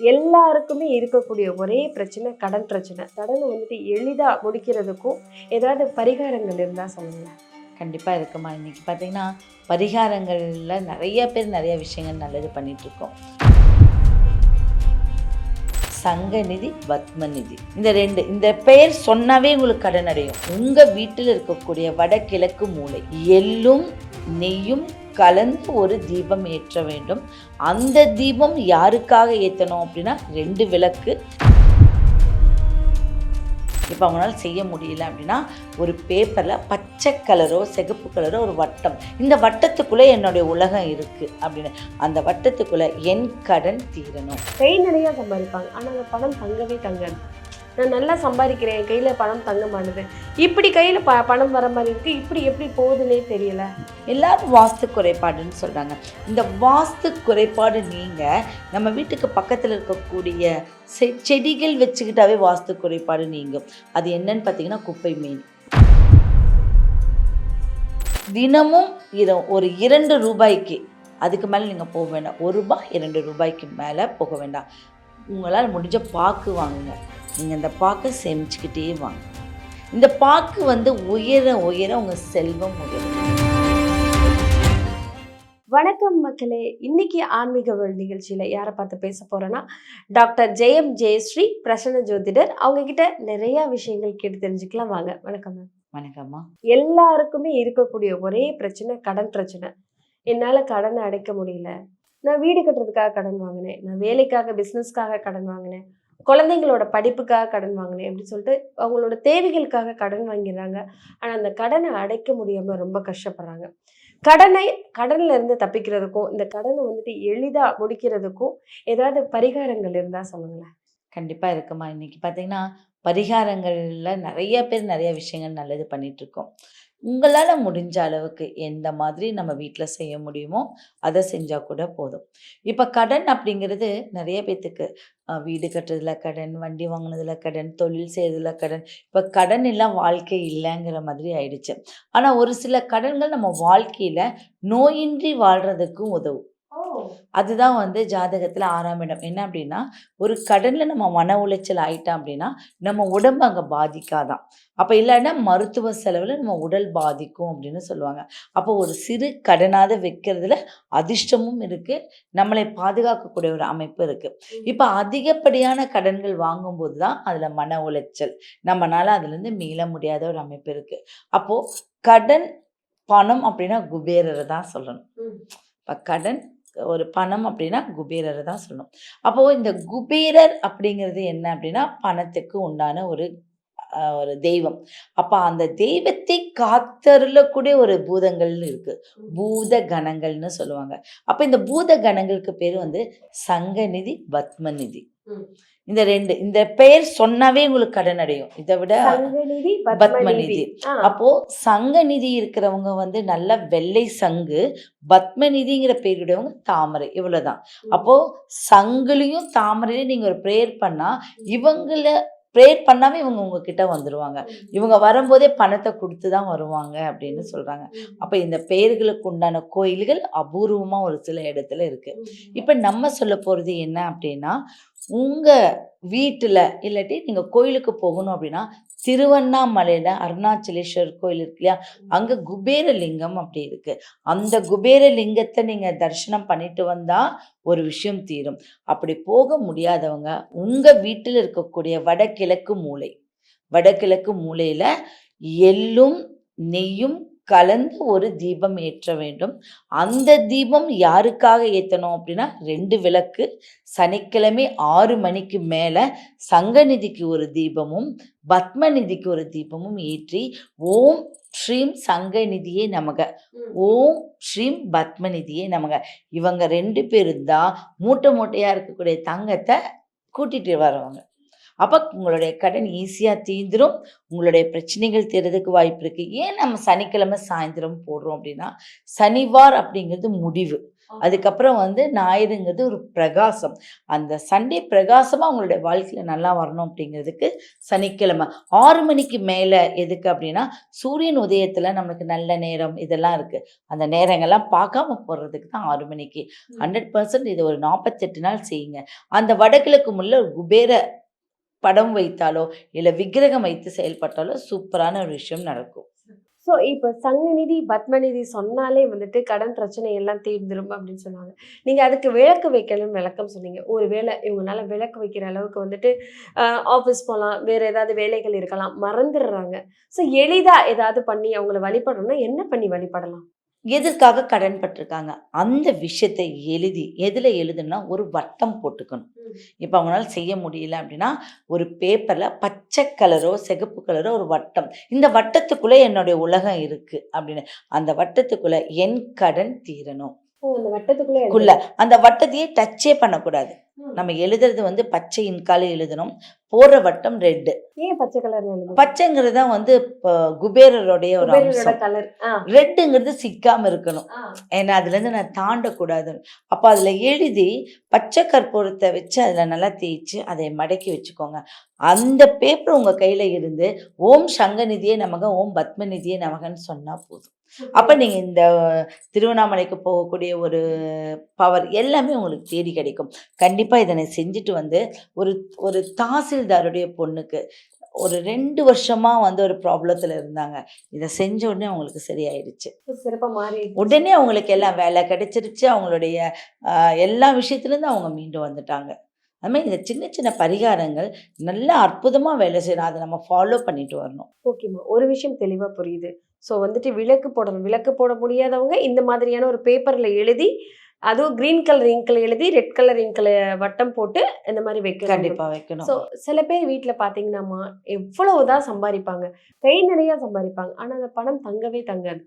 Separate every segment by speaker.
Speaker 1: எல்லாருக்குமே இருக்கக்கூடிய ஒரே பிரச்சனை கடன் பிரச்சனை. கடனை வந்துட்டு எளிதா முடிக்கிறதுக்கும் ஏதாவது பரிகாரங்கள் இருந்தா சொல்லுங்க.
Speaker 2: கண்டிப்பாக இருக்குமா. இன்றைக்கி பார்த்தீங்கன்னா பரிகாரங்களில் நிறைய பேர் நிறைய விஷயங்கள் நல்லது பண்ணிகிட்ருக்கோம். சங்கநிதி, பத்மநிதி, இந்த பெயர் சொன்னாவே உங்களுக்கு கடன் அடையும். உங்கள் வீட்டில் இருக்கக்கூடிய வடகிழக்கு மூலை எள்ளும் நெய்யும் கலந்து ஒரு தீபம் ஏற்ற வேண்டும். அந்த தீபம் யாருக்காக ஏற்றணும் அப்படின்னா 2 விளக்கு. இப்போ அவங்களால செய்ய முடியல அப்படின்னா ஒரு பேப்பரில் பச்சை கலரோ சிகப்பு கலரோ ஒரு வட்டம், இந்த வட்டத்துக்குள்ளே என்னுடைய உலகம் இருக்குது அப்படின்னு, அந்த வட்டத்துக்குள்ளே என் கடன் தீரணும்.
Speaker 1: கை நிறையா சம்பாதிப்பாங்க, ஆனால் அந்த பணம் தங்கவே தங்காது. நான் நல்லா சம்பாதிக்கிறேன், என் கையில் பணம் தங்க மாட்டுது, இப்படி கையில் பணம் வர மாதிரி இருக்குது, இப்படி எப்படி போகுதுன்னே தெரியல.
Speaker 2: எல்லாரும் வாஸ்து குறைபாடுன்னு சொல்கிறாங்க. இந்த வாஸ்து குறைபாடு நீங்கள் நம்ம வீட்டுக்கு பக்கத்தில் இருக்கக்கூடிய செடிகள் வச்சுக்கிட்டாவே வாஸ்து குறைபாடு நீங்கும். அது என்னன்னு பார்த்தீங்கன்னா குப்பை மேனி. தினமும் ஒரு 2 ரூபாய்க்கு அதுக்கு மேலே நீங்கள் போக வேண்டாம். 1 ரூபாய் 2 ரூபாய்க்கு மேலே போக வேண்டாம். உங்களால் முடிஞ்ச பாக்கு வாங்குங்க. நீங்கள் இந்த பாக்கை சேமிச்சுக்கிட்டே வாங்க. இந்த பாக்கு உயர உயர உங்கள் செல்வம் உயரும்.
Speaker 1: வணக்கம் மக்களே. இன்னைக்கு ஆன்மீக வேர்ல்ட் நிகழ்ச்சியில் யாரை பார்த்து பேச போகிறேன்னா டாக்டர் ஜெயம் ஜெயஸ்ரீ பிரசன்ன ஜோதிடர். அவங்க கிட்ட நிறைய விஷயங்கள் கேட்டு தெரிஞ்சுக்கலாம். வாங்க. வணக்கம் மேம்.
Speaker 2: வணக்கம்மா.
Speaker 1: எல்லாருக்குமே இருக்கக்கூடிய ஒரே பிரச்சனை கடன் பிரச்சனை. என்னால் கடனை அடைக்க முடியல, நான் வீடு கட்டுறதுக்காக கடன் வாங்கினேன், நான் வேலைக்காக பிஸ்னஸ்க்காக கடன் வாங்கினேன், குழந்தைங்களோட படிப்புக்காக கடன் வாங்கினேன் அப்படின்னு சொல்லிட்டு அவங்களோட தேவைகளுக்காக கடன் வாங்கிடுறாங்க. ஆனால் அந்த கடனை அடைக்க முடியாமல் ரொம்ப கஷ்டப்படுறாங்க. கடன்ல இருந்து தப்பிக்கிறதுக்கும் இந்த கடனை எளிதா முடிக்கிறதுக்கும் ஏதாவது பரிகாரங்கள் இருந்தா சொல்லுங்களேன்.
Speaker 2: கண்டிப்பாக இருக்குமா. இன்னைக்கு பார்த்தீங்கன்னா பரிகாரங்களில் நிறைய பேர் நிறைய விஷயங்கள் நல்லது பண்ணிகிட்ருக்கோம். உங்களால் முடிஞ்ச அளவுக்கு எந்த மாதிரி நம்ம வீட்டில் செய்ய முடியுமோ அதை செஞ்சால் கூட போதும். இப்போ கடன் அப்படிங்கிறது நிறைய பேர்த்துக்கு வீடு கட்டுறதுல கடன், வண்டி வாங்கினதுல கடன், தொழில் செய்கிறதுல கடன். இப்போ கடன் எல்லாம் வாழ்க்கை இல்லைங்கிற மாதிரி ஆயிடுச்சு. ஆனால் ஒரு சில கடன்கள் நம்ம வாழ்க்கையில் நோயின்றி வாழ்கிறதுக்கும் உதவும். அதுதான் ஜாதகத்தில் 6ஆம் இடம். என்ன அப்படின்னா ஒரு கடனில் நம்ம மன உளைச்சல் ஆயிட்டோம் அப்படின்னா நம்ம உடம்பு அங்கே பாதிக்காதான். அப்போ இல்லைன்னா மருத்துவ செலவில் நம்ம உடல் பாதிக்கும் அப்படின்னு சொல்லுவாங்க. அப்போ ஒரு சிறு கடனாக வைக்கிறதுல அதிர்ஷ்டமும் இருக்குது, நம்மளை பாதுகாக்கக்கூடிய ஒரு அமைப்பு இருக்குது. இப்போ அதிகப்படியான கடன்கள் வாங்கும்போது தான் அதில் மன உளைச்சல், நம்மளால் அதுலேருந்து மீள முடியாத ஒரு அமைப்பு இருக்குது. அப்போது கடன் பணம் அப்படின்னா குபேரரை தான் சொல்லணும். இப்போ கடன் ஒரு பணம் அப்படின்னா குபேரரை தான் சொல்லணும். அப்போது இந்த குபேரர் அப்படிங்கிறது என்ன அப்படின்னா பணத்துக்கு உண்டான ஒரு தெய்வம். அப்போ அந்த தெய்வத்தை காத்தருளக்கூடிய ஒரு பூதங்கள்னு இருக்கு, பூத கணங்கள்னு சொல்லுவாங்க. அப்போ இந்த பூத கணங்களுக்கு பேர் சங்கநிதி, பத்மநிதி. இந்த பெயர் சொன்னாவே உங்களுக்கு கடன் அடையும். இதை விட பத்மநிதி. அப்போ சங்கநிதி இருக்கிறவங்க நல்ல வெள்ளை சங்கு, பத்மநிதிங்கிற பேருடையவங்க தாமரை. இவ்வளவுதான். அப்போ சங்குலையும் தாமரையிலையும் நீங்க ஒரு ப்ரேயர் பண்ணா ப்ரேயர் பண்ணாவே இவங்க உங்ககிட்ட வந்துடுவாங்க. இவங்க வரும்போதே பணத்தை கொடுத்து தான் வருவாங்க அப்படின்னு சொல்கிறாங்க. அப்போ இந்த பெயர்களுக்கு உண்டான கோயில்கள் அபூர்வமாக ஒரு சில இடத்துல இருக்குது. இப்போ நம்ம சொல்ல போகிறது என்ன அப்படின்னா, உங்கள் வீட்டில் இல்லாட்டி நீங்கள் கோயிலுக்கு போகணும் அப்படின்னா திருவண்ணாமலையில் அருணாச்சலேஸ்வரர் கோயில் இருக்கு இல்லையா, அங்கே குபேரலிங்கம் அப்படி இருக்குது. அந்த குபேரலிங்கத்தை நீங்கள் தரிசனம் பண்ணிட்டு வந்தால் ஒரு விஷயம் தீரும். அப்படி போக முடியாதவங்க உங்கள் வீட்டில் இருக்கக்கூடிய வடகிழக்கு மூலையில் எள்ளும் நெய்யும் கலந்து ஒரு தீபம் ஏற்ற வேண்டும். அந்த தீபம் யாருக்காக ஏற்றணும் அப்படின்னா 2 விளக்கு. சனிக்கிழமை 6 மணிக்கு மேலே சங்கநிதிக்கு ஒரு தீபமும் பத்மநிதிக்கு ஒரு தீபமும் ஏற்றி ஓம் ஸ்ரீம் சங்கநிதியே நமக, ஓம் ஸ்ரீம் பத்மநிதியே நமக, இவங்க 2 பேரும் தான் மூட்டையாக இருக்கக்கூடிய தங்கத்தை கூட்டிகிட்டு வரவங்க. அப்போ உங்களுடைய கடன் ஈஸியாக தீந்துடும், உங்களுடைய பிரச்சனைகள் தீர்றதுக்கு வாய்ப்பு இருக்குது. ஏன் நம்ம சனிக்கிழமை சாயந்தரம் போடுறோம் அப்படின்னா சனிவார் அப்படிங்கிறது முடிவு. அதுக்கப்புறம் வந்து ஞாயிறுங்கிறது ஒரு பிரகாசம். அந்த சண்டே பிரகாசமா உங்களுடைய வாழ்க்கையில நல்லா வரணும் அப்படிங்கிறதுக்கு சனிக்கிழமை 6 மணிக்கு மேல எதுக்கு அப்படின்னா, சூரியன் உதயத்துல நமக்கு நல்ல நேரம் இதெல்லாம் இருக்கு. அந்த நேரங்கள்லாம் பார்க்காம போறதுக்கு தான் 6 மணிக்கு. 100% இது ஒரு 48 நாள் செய்யுங்க. அந்த வடகிழக்கு மூலையில ஒரு குபேர படம் வைத்தாலோ, இல்ல விக்கிரகம் வைத்து செயல்பட்டாலோ சூப்பரான ஒரு விஷயம் நடக்கும்.
Speaker 1: ஸோ இப்போ சங்கநிதி, பத்மநிதி சொன்னாலே வந்துட்டு கடன் பிரச்சனை எல்லாம் தீர்ந்துரும் அப்படின்னு சொன்னாங்க. நீங்க அதுக்கு விளக்கு வைக்கணும்னு விளக்கம் சொன்னீங்க. ஒரு வேளை இவங்கனால விளக்கு வைக்கிற அளவுக்கு வந்துட்டு ஆஃபீஸ் போலாம், வேற ஏதாவது வேலைகள் இருக்கலாம், மறந்துடுறாங்க. ஸோ எளிதா ஏதாவது பண்ணி அவங்கள வழிபடணும்னா என்ன பண்ணி வழிபடலாம்?
Speaker 2: எதற்காக கடன் பட்டிருக்காங்க? அந்த விஷயத்தை எழுதி எதுல எழுதணும்னா, ஒரு வட்டம் போட்டுக்கணும். இப்ப அவங்களால செய்ய முடியல அப்படின்னா, ஒரு பேப்பர்ல பச்சை கலரோ, சிகப்பு கலரோ ஒரு வட்டம். இந்த வட்டத்துக்குள்ள என்னுடைய உலகம் இருக்கு அப்படின்னு. அந்த வட்டத்துக்குள்ள என் கடன் தீரணும்.
Speaker 1: ஓ! அந்த வட்டத்துக்குள்ள
Speaker 2: குள்ள அந்த வட்டத்தையே டச்சே பண்ணக்கூடாது. நம்ம எழுதுறது வந்து பச்சை இன்கால எழுதணும். போடுற வட்டம் ரெட்.
Speaker 1: ஏன் பச்சை கலர்ல எழுதணும்?
Speaker 2: பச்சைங்கிறது தான் வந்து குபேரருடைய ஒரு
Speaker 1: குபேரரோட
Speaker 2: அம்சம்.
Speaker 1: கலர்.
Speaker 2: ரெட்டுங்கிறது சிக்காம இருக்கணும். ஏன்னா அதுலேருந்து நான் தாண்டக்கூடாது. அப்போ அதில் எழுதி பச்சை கற்பூரத்தை வச்சு அதில் நல்லா தேய்ச்சி அதை மடக்கி வச்சுக்கோங்க. அந்த பேப்பர் உங்கள் கையில் இருந்து ஓம் சங்கநிதியே நமக, ஓம் பத்மநிதியே நமகன்னு சொன்னால் போதும். அப்போ நீங்கள் இந்த திருவண்ணாமலைக்கு போகக்கூடிய ஒரு பவர் எல்லாமே உங்களுக்கு தேடி கிடைக்கும். கண்டிப்பாக இதை நான் செஞ்சுட்டு வந்து ஒரு ஒரு தாசில்தாருடைய பொண்ணுக்கு ஒரு 2 வருஷமா வந்து ஒரு ப்ராப்ளத்துல இருந்தாங்க. இத செஞ்ச உடனே அவங்களுக்கு சரியாயிடுச்சு.
Speaker 1: சிறப்பா மாறி
Speaker 2: உடனே அவங்களுக்கு எல்லாம் வேலை கிடைச்சிருச்சு. அவங்களுடைய எல்லா விஷயத்துலேருந்து அவங்க மீண்டு வந்துட்டாங்க. அது மாரி இந்த சின்ன சின்ன பரிகாரங்கள் நல்லா அற்புதமா வேலை செய்யணும். அத நம்ம ஃபாலோ பண்ணிட்டு வரணும்.
Speaker 1: ஓகேம்மா. ஒரு விஷயம் தெளிவா புரியுது. ஸோ வந்துட்டு விளக்கு போடணும். விளக்கு போட முடியாதவங்க இந்த மாதிரியான ஒரு பேப்பர்ல எழுதி, அதுவும் கிரீன் கலர் இங்க்ல எழுதி, ரெட் கலர் இங்க்ல வட்டம் போட்டு இந்த மாரி வைக்கணும்.
Speaker 2: கண்டிப்பா வைக்கணும்.
Speaker 1: ஸோ சில பேர் வீட்ல பார்த்தீங்கன்னாம்மா, எவ்வளவுதான் சம்பாரிப்பாங்க. கை நிறையா சம்பாரிப்பாங்க. ஆனா அந்த பணம் தங்கவே தங்காது.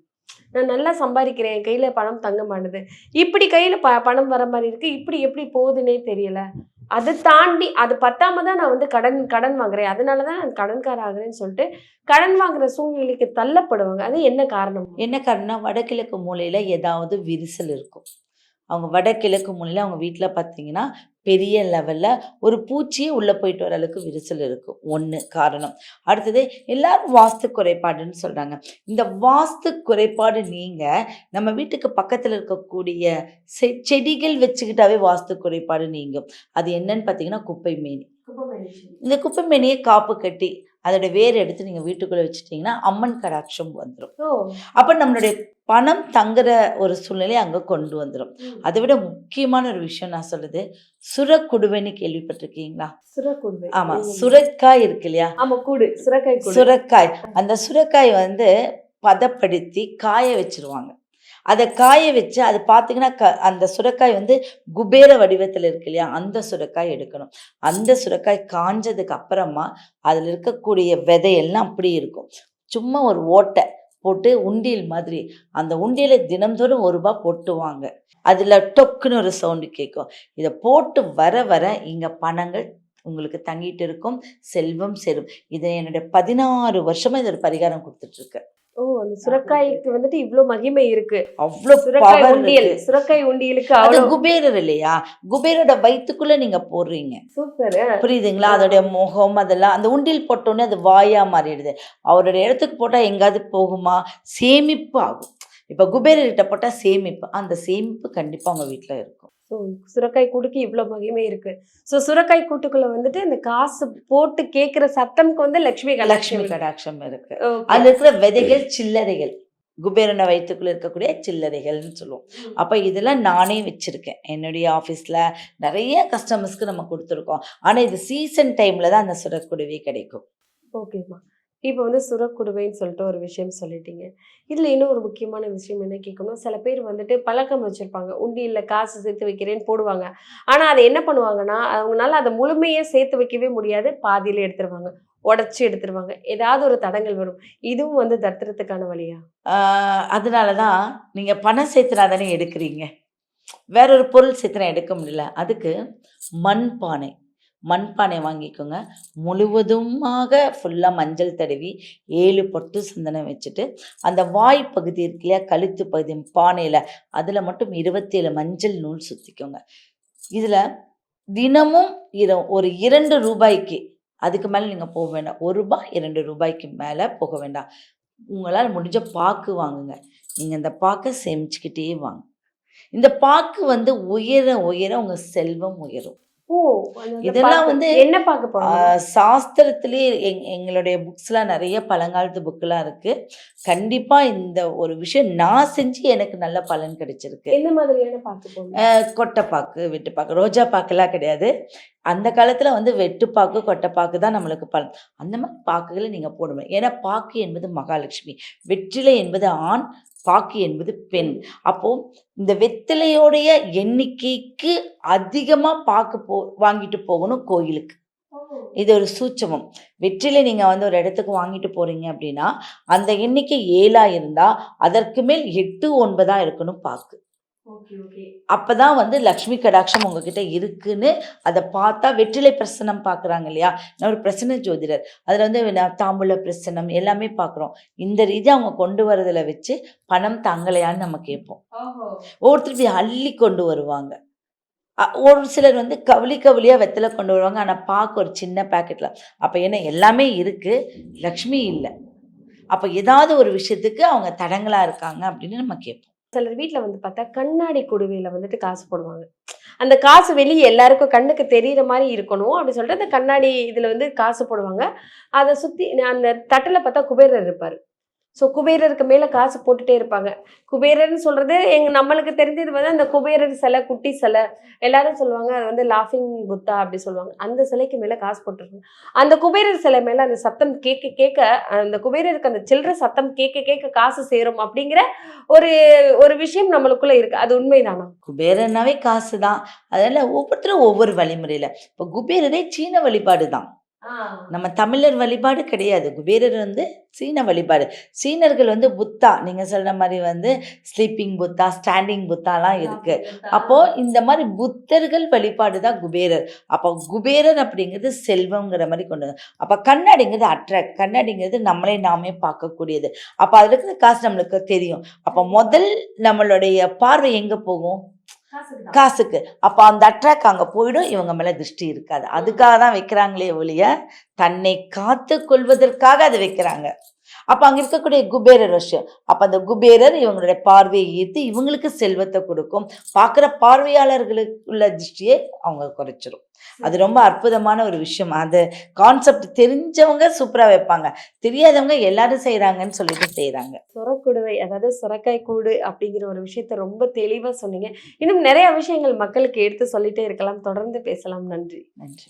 Speaker 1: நான் நல்லா சம்பாரிக்கிறேன். என் கையில பணம் தங்க மாட்டுது. இப்படி கையில பணம் வர மாரி இருக்கு. இப்படி எப்படி போகுதுன்னே தெரியல. அத தாண்டி அது பத்தாம தான் நான் வந்து கடன் வாங்குறேன். அதனால தான் நான் கடன்கார ஆகுறேன்னு சொல்லிட்டு, கடன் வாங்குற சூழ்நிலைக்கு தள்ளப்படுவாங்க. அது என்ன காரணம்?
Speaker 2: என்ன காரணம்னா, வடகிழக்கு மூலையில ஏதாவது விரிசல் இருக்கும். அவங்க வடகிழக்கு மூலையில அவங்க வீட்ல பார்த்தீங்கன்னா, பெரிய லெவல்ல ஒரு பூச்சியே உள்ள போயிட்டு வர அளவுக்கு விரிசல் இருக்கும். 1 காரணம். அடுத்தது எல்லாரும் வாஸ்து குறைபாடுன்னு சொல்றாங்க. இந்த வாஸ்து குறைபாடு நீங்க நம்ம வீட்டுக்கு பக்கத்துல இருக்கக்கூடிய செடிகள் வச்சுக்கிட்டாவே வாஸ்து குறைபாடு நீங்கும். அது என்னன்னு பார்த்தீங்கன்னா, குப்பை மேனி. இந்த குப்பை மேனியை காப்பு கட்டி அதோட வேர் எடுத்து நீங்க வீட்டுக்குள்ள வச்சுட்டீங்கன்னா, அம்மன் கடாட்சம் வந்துரும்.
Speaker 1: ஓ!
Speaker 2: அப்ப நம்மளுடைய பணம் தங்குற ஒரு சூழ்நிலை அங்க கொண்டு வந்துரும். அதை விட முக்கியமான ஒரு விஷயம் நான் சொல்றது, சுரக்குடுவைன்னு கேள்விப்பட்டிருக்கீங்களா?
Speaker 1: சுரக்கூடு.
Speaker 2: ஆமா. சுரைக்காய் இருக்கு இல்லையா?
Speaker 1: ஆமா கூடு. சுரைக்காய் கூடு.
Speaker 2: சுரைக்காய். அந்த சுரைக்காய் வந்து பதப்படுத்தி காய வச்சிருவாங்க. அத காய வச்சு அது பார்த்தீங்கன்னா, அந்த சுரைக்காய் வந்து குபேர வடிவத்துல இருக்கு இல்லையா? அந்த சுரைக்காய் எடுக்கணும். அந்த சுரைக்காய் காஞ்சதுக்கு அப்புறமா, அதுல இருக்கக்கூடிய விதையெல்லாம் அப்படியே இருக்கும். சும்மா ஒரு ஓட்டை போட்டு உண்டியல் மாதிரி, அந்த உண்டியல தினம்தோறும் ரூ. 1 போட்டு வாங்க. அதுல டொக்குன்னு ஒரு சவுண்டு கேட்கும். இத போட்டு வர வர இங்க பணங்கள் உங்களுக்கு தங்கிட்டு இருக்கும். செல்வம் சேரும். இத என்னுடைய 16 வருஷமா இது ஒரு பரிகாரம் குடுத்துட்டு இருக்கேன்.
Speaker 1: ஓ! அந்த சுரைக்காய்க்கு வந்துட்டு இவ்ளோ மகிமை இருக்கு.
Speaker 2: அவ்ளோ
Speaker 1: சுரைக்காய்
Speaker 2: பவர்
Speaker 1: உண்டியல்.
Speaker 2: இருக்கு.
Speaker 1: சுரைக்காய் உண்டியலுக்கு
Speaker 2: அது
Speaker 1: அவ்ளோ
Speaker 2: குபேரர் இல்லையா? குபேரோட வயித்துக்குள்ள நீங்க போடுறீங்க.
Speaker 1: சூப்பர்.
Speaker 2: புரியுதுங்களா? அதோடைய முகம் அதெல்லாம் அந்த உண்டியல் போட்டோனே அது வாயா மாறிடுது. அவருடைய இடத்துக்கு போட்டா எங்கேயாவது போகுமா? சேமிப்பு ஆகும். இப்ப குபேரர்கிட்ட போட்டா சேமிப்பு. அந்த சேமிப்பு கண்டிப்பா உங்க வீட்ல இருக்கும்.
Speaker 1: ஸோ சுரைக்காய் கூட்டுக்கு இவ்ளோ மகிமை இருக்கு. ஸோ சுரைக்காய் கூட்டுக்குள்ள வந்துட்டு இந்த காசு போட்டு கேட்கிற சத்தம்க்கு வந்து லட்சுமி
Speaker 2: லட்சுமி
Speaker 1: கடாட்சம்.
Speaker 2: கடாட்சம் இருக்கு.
Speaker 1: ஓகே.
Speaker 2: அதுல இருக்கிற விதைகள் சில்லறைகள். குபேரன வயித்துக்குள்ள இருக்கக்கூடிய சில்லறைகள்னு சொல்லுவோம். அப்ப இதெல்லாம் நானே வச்சிருக்கேன். என்னுடைய ஆஃபீஸ்ல நெறைய கஸ்டமர்ஸ்க்கு நம்ம குடுத்துருக்கோம். ஆனா இது சீசன் டைம்ல தான் அந்த சுரக்குடுவை கிடைக்கும்.
Speaker 1: ஓகேம்மா. இப்போ வந்து சுரக்குடுவைன்னு சொல்லிட்டு ஒரு விஷயம் சொல்லிட்டீங்க. இதுல இன்னும் ஒரு முக்கியமான விஷயம் என்ன கேட்கணும், சில பேர் வந்துட்டு பழக்கம் வச்சிருப்பாங்க. உண்டியல்ல காசு சேர்த்து வைக்கிறேன்னு போடுவாங்க. ஆனா அத என்ன பண்ணுவாங்கன்னா, அவங்கனால அத முழுமையா சேர்த்து வைக்கவே முடியாது. பாதியில எடுத்துருவாங்க. உடைச்சு எடுத்துருவாங்க. ஏதாவது ஒரு தடங்கல் வரும். இதுவும் வந்து தரித்திரத்துக்கான வழியா?
Speaker 2: ஆ அதனால தான் நீங்க பணம் சேர்த்துனா தானே எடுக்குறீங்க. வேற ஒரு பொருள் சேர்த்துனா எடுக்க முடியல. அதுக்கு மண்பானை. மண்பானை வாங்கிக்கோங்க. முழுவதுமாக ஃபுல்லா மஞ்சள் தடவி 7 பொட்டு சந்தனம் வச்சுட்டு, அந்த வாய் பகுதி இருக்கு இல்லையா? கழுத்து பகுதி பானையில, அதுல மட்டும் 27 மஞ்சள் நூல் சுத்திக்கோங்க. இதுல தினமும் ஒரு ₹2 அதுக்கு மேல நீங்க போக வேண்டாம். ரூ. 1 ₹2 மேல போக வேண்டாம். உங்களால முடிஞ்ச பாக்கு வாங்குங்க. நீங்க அந்த பாக்க சேமிச்சுக்கிட்டே வாங்க. இந்த பாக்கு வந்து உயர உயர உங்க செல்வம் உயரும்.
Speaker 1: ஓ! அந்த
Speaker 2: இதெல்லாம்
Speaker 1: பாக்கு
Speaker 2: வந்து
Speaker 1: என்ன பாக்கு போடணும்?
Speaker 2: சாஸ்திரத்திலேயே எங்களுடைய புக்ஸ்லாம் நெறைய பழங்காலத்து புக்லாம் இருக்கு. கண்டிப்பா இந்த ஒரு விஷயம் நான் செஞ்சு எனக்கு நல்ல பலன் கிடைச்சிருக்கு.
Speaker 1: எந்த மாதிரியான பாக்கு போடணும்?
Speaker 2: கொட்டைப்பாக்கு, வெட்டுப்பாக்கு, ரோஜா பாக்குலாம் கிடையாது. அந்த காலத்துல வந்து வெட்டுப்பாக்கு, கொட்டைப்பாக்கு தான் நம்மளுக்கு பலன். அந்த மாரி பாக்குகள நீங்க போடுங்க. ஏன்னா பாக்கு என்பது மகாலட்சுமி. வெற்றிலை என்பது ஆண், பாக்கு என்பது பெண். அப்போ இந்த வெற்றிலையோடைய எண்ணிக்கைக்கு அதிகமா பாக்கு வாங்கிட்டு போகணும் கோயிலுக்கு. இது ஒரு சூட்சமம். வெற்றிலை நீங்க வந்து ஒரு இடத்துக்கு வாங்கிட்டு போறீங்க அப்படின்னா, அந்த எண்ணிக்கை 7ஆ இருந்தா, அதற்கு மேல் 8, 9ஆ இருக்கணும் பாக்கு. அப்பதான் வந்து லக்ஷ்மி கடாட்சம் உங்ககிட்ட இருக்குன்னு அத பார்த்தா வெற்றிலை பிரசனம் பார்க்குறாங்க இல்லையா? நான் ஒரு பிரசன்ன ஜோதிடர். அதுல வந்து தாம்பூல பிரசனம் எல்லாமே பார்க்குறோம். இந்த ரீதியா அவங்க கொண்டு வரதுல வச்சு பணம் தங்கலையான்னு நம்ம கேட்போம். ஒவ்வொருத்தர் இப்படி அள்ளி கொண்டு வருவாங்க. ஒரு சிலர் வந்து கவுளி கவுளியா வெத்தல கொண்டு வருவாங்க. ஆனா பாக்கு ஒரு சின்ன பாக்கெட்ல. அப்ப என்ன எல்லாமே இருக்கு, லக்ஷ்மி இல்ல. அப்ப ஏதாவது ஒரு விஷயத்துக்கு அவங்க தடங்கலா இருக்காங்க அப்படின்னு நம்ம கேட்போம்.
Speaker 1: சிலர் வீட்ல வந்து பார்த்தா, கண்ணாடி குடுவையில வந்துட்டு காசு போடுவாங்க. அந்த காசு வெளிய எல்லாருக்கும் கண்ணுக்கு தெரியிற மாரி இருக்கணும். அப்டி சொல்லிட்டு அந்த கண்ணாடி இதுல வந்து காசு போடுவாங்க. அத சுத்தி அந்த தட்டுல பார்த்தா குபேரர் இருப்பாரு. ஸோ குபேரருக்கு மேல காசு போட்டுட்டே இருப்பாங்க. குபேரர்ன்னு சொல்றது நம்மளுக்கு தெரிஞ்சது வந்து அந்த குபேரர் சிலை, குட்டி சிலை. எல்லாரும் சொல்லுவாங்க அது வந்து லாஃபிங் புத்தா அப்டி சொல்லுவாங்க. அந்த சிலைக்கு மேல காசு போட்டுருக்காங்க. அந்த குபேரர் சிலை மேல அந்த சத்தம் கேட்க கேட்க அந்த குபேரருக்கு அந்த சில்லற சத்தம் கேட்க கேட்க காசு சேரும் அப்டிங்கிற ஒரு ஒரு விஷயம் நம்மளுக்குள்ள இருக்கு. அது உண்மைதானா?
Speaker 2: குபேரனாவே காசு தான். அதனால ஒவ்வொருத்தரும் ஒவ்வொரு வழிமுறையில. இப்ப குபேரரே சீன வழிபாடு தான். நம்ம தமிழர் வழிபாடு கிடையாது. குபேரர் வந்து சீன வழிபாடு. சீனர்கள் வந்து புத்தா, நீங்க சொல்ற மாரி வந்து ஸ்லீப்பிங் புத்தா, ஸ்டாண்டிங் புத்தாலாம் இருக்கு. அப்போ இந்த மாரி புத்தர்கள் வழிபாடு தான் குபேரர். அப்போ குபேரர் அப்படிங்கிறது செல்வம்ங்கிற மாரி கொண்டு வந்தாங்க. அப்ப கண்ணாடிங்கிறது அட்ராக்ட். கண்ணாடிங்கிறது நம்மளே நாமே பார்க்கக்கூடியது. அப்ப அதுல இருக்கிற காசு நம்மளுக்கு தெரியும். அப்ப முதல் நம்மளுடைய பார்வை எங்க போகும்? காசுக்கு. அப்ப அந்த அட்ராக்ட் அங்க போயிடும். இவங்க மேல திருஷ்டி இருக்காது. அதுக்காக தான் வைக்கிறாங்களே ஒழிய, தன்னை காத்துக் கொள்வதற்காக அத வைக்கிறாங்க. அப்ப அங்க இருக்கக்கூடிய குபேரர் விஷயம். அப்ப அந்த குபேரர் இவங்களுடைய பார்வையை ஈர்த்து இவங்களுக்கு செல்வத்த கொடுக்கும். பார்க்குற பார்வையாளர்களுக்கு உள்ள திருஷ்டியை அவங்க குறைச்சிரும். அது ரொம்ப அற்புதமான ஒரு விஷயம். அந்த கான்செப்ட் தெரிஞ்சவங்க சூப்பரா வைப்பாங்க. தெரியாதவங்க எல்லாரும் செய்றாங்கன்னு சொல்லிட்டு செய்றாங்க.
Speaker 1: சொரக்குடுவை, அதாவது சொரக்காய் கூடு அப்படிங்கிற ஒரு விஷயத்த ரொம்ப தெளிவா சொன்னீங்க. இன்னும் நெறைய விஷயங்கள் மக்களுக்கு எடுத்து சொல்லிட்டே இருக்கலாம். தொடர்ந்து பேசலாம். நன்றி.
Speaker 2: நன்றி.